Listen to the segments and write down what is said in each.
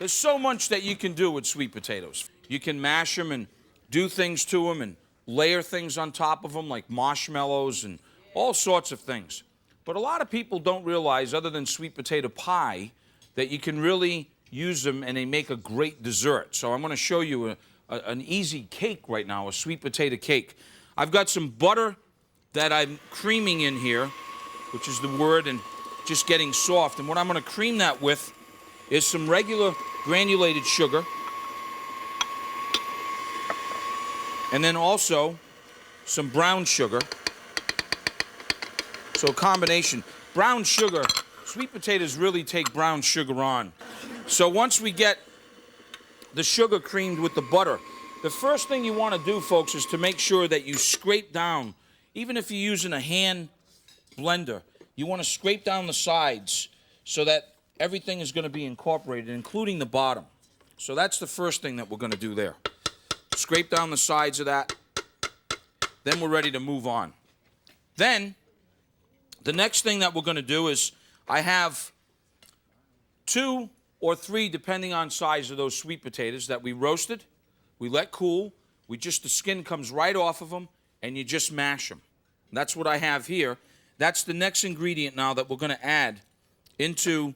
There's so much that you can do with sweet potatoes. You can mash them and do things to them and layer things on top of them like marshmallows and all sorts of things. But a lot of people don't realize, other than sweet potato pie, that you can really use them and they make a great dessert. So I'm going to show you an easy cake right now, a sweet potato cake. I've got some butter that I'm creaming in here, which is the word, and just getting soft. And what I'm going to cream that with is some regular granulated sugar. And then also some brown sugar. So a combination. Brown sugar, sweet potatoes really take brown sugar on. So once we get the sugar creamed with the butter, the first thing you want to do, folks, is to make sure that you scrape down, even if you're using a hand blender, you want to scrape down the sides so that everything is going to be incorporated, including the bottom. So that's the first thing that we're going to do there. Scrape down the sides of that. Then we're ready to move on. Then, the next thing that we're going to do is I have 2 or 3, depending on size of those sweet potatoes that we roasted. We let cool. The skin comes right off of them, and you just mash them. That's what I have here. That's the next ingredient now that we're going to add into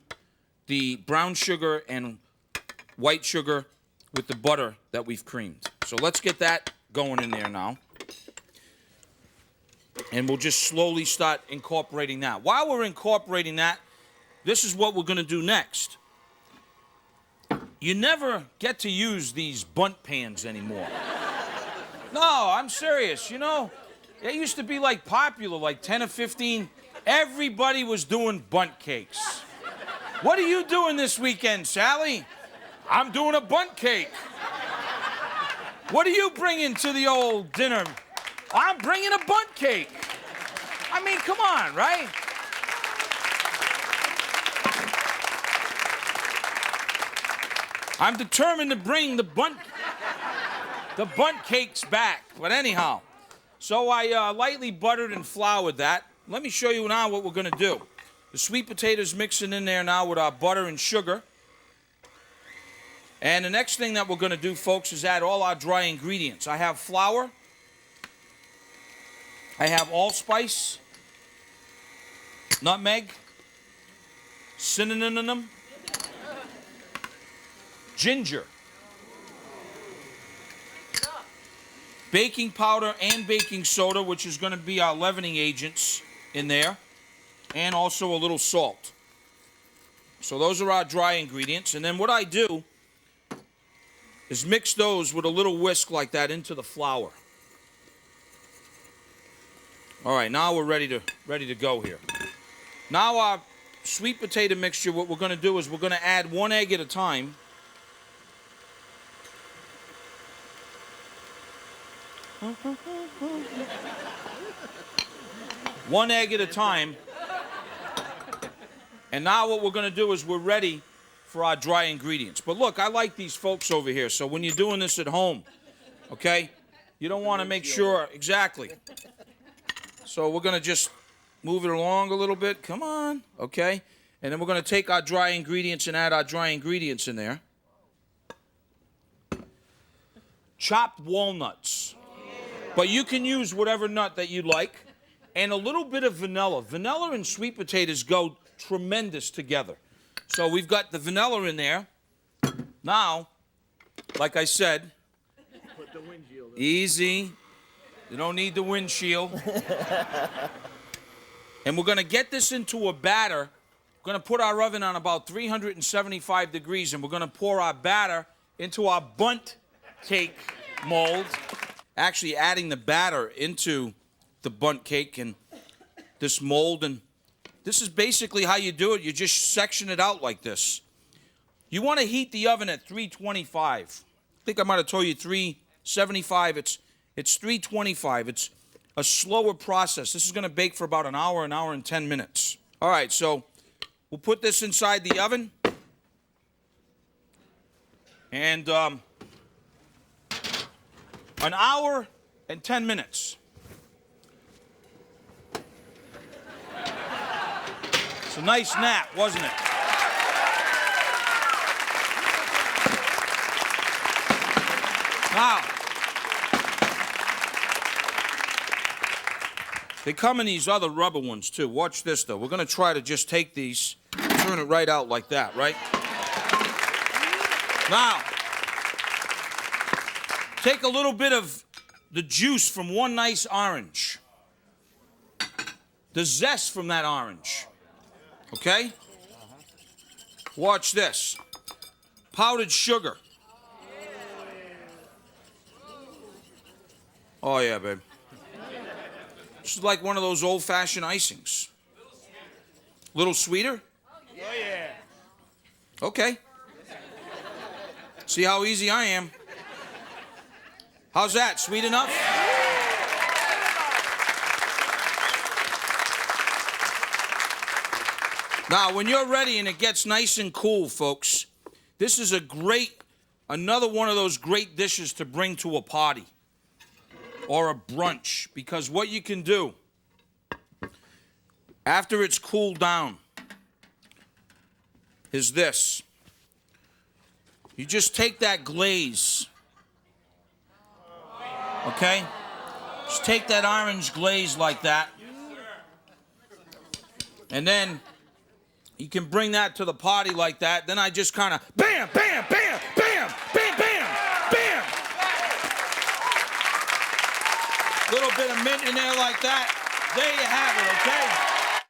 the brown sugar and white sugar with the butter that we've creamed. So let's get that going in there now. And we'll just slowly start incorporating that. While we're incorporating that, this is what we're going to do next. You never get to use these bundt pans anymore. No, I'm serious. You know, it used to be like popular, like 10 or 15. Everybody was doing bundt cakes. What are you doing this weekend, Sally? I'm doing a bundt cake. What are you bringing to the old dinner? I'm bringing a bundt cake. I mean, come on, right? I'm determined to bring the bundt cakes back. But anyhow, so I lightly buttered and floured that. Let me show you now what we're going to do. The sweet potatoes mixing in there now with our butter and sugar. And the next thing that we're going to do, folks, is add all our dry ingredients. I have flour. I have allspice, nutmeg, cinnamon, ginger, baking powder and baking soda, which is going to be our leavening agents in there, and also a little salt. So those are our dry ingredients. And then what I do is mix those with a little whisk like that into the flour. All right, now we're ready to go here. Now our sweet potato mixture, what we're going to do is we're going to add 1 egg at a time. One egg at a time. And now what we're going to do is we're ready for our dry ingredients. But look, I like these folks over here. So when you're doing this at home, okay, you don't want to make sure, exactly. So we're going to just move it along a little bit. Come on, okay. And then we're going to take our dry ingredients and add our dry ingredients in there. Chopped walnuts. But you can use whatever nut that you like. And a little bit of vanilla. Vanilla and sweet potatoes go tremendous together. So we've got the vanilla in there. Now, like I said, put the windshield in. Easy. You don't need the windshield. And we're going to get this into a batter. We're going to put our oven on about 375 degrees, and we're going to pour our batter into our bundt cake mold. Actually adding the batter into the bundt cake and this mold, and this is basically how you do it. You just section it out like this. You want to heat the oven at 325. I think I might have told you 375. It's 325. It's a slower process. This is going to bake for about an hour and 10 minutes. All right, so we'll put this inside the oven. And an hour and 10 minutes. It's a nice nap, wasn't it? Now, they come in these other rubber ones too. Watch this though. We're going to try to just take these, turn it right out like that, right? Now, take a little bit of the juice from one nice orange. The zest from that orange. Okay? Watch this. Powdered sugar. Oh, yeah, babe. This is like one of those old-fashioned icings. Little sweeter? Oh, yeah. Okay. See how easy I am? How's that? Sweet enough? Now, when you're ready and it gets nice and cool, folks, this is another one of those great dishes to bring to a party or a brunch, because what you can do after it's cooled down is this. You just take that glaze, okay? Just take that orange glaze like that, and then you can bring that to the party like that. Then I just kind of bam, bam, bam, bam, bam, bam, bam. Little bit of mint in there like that. There you have it, okay?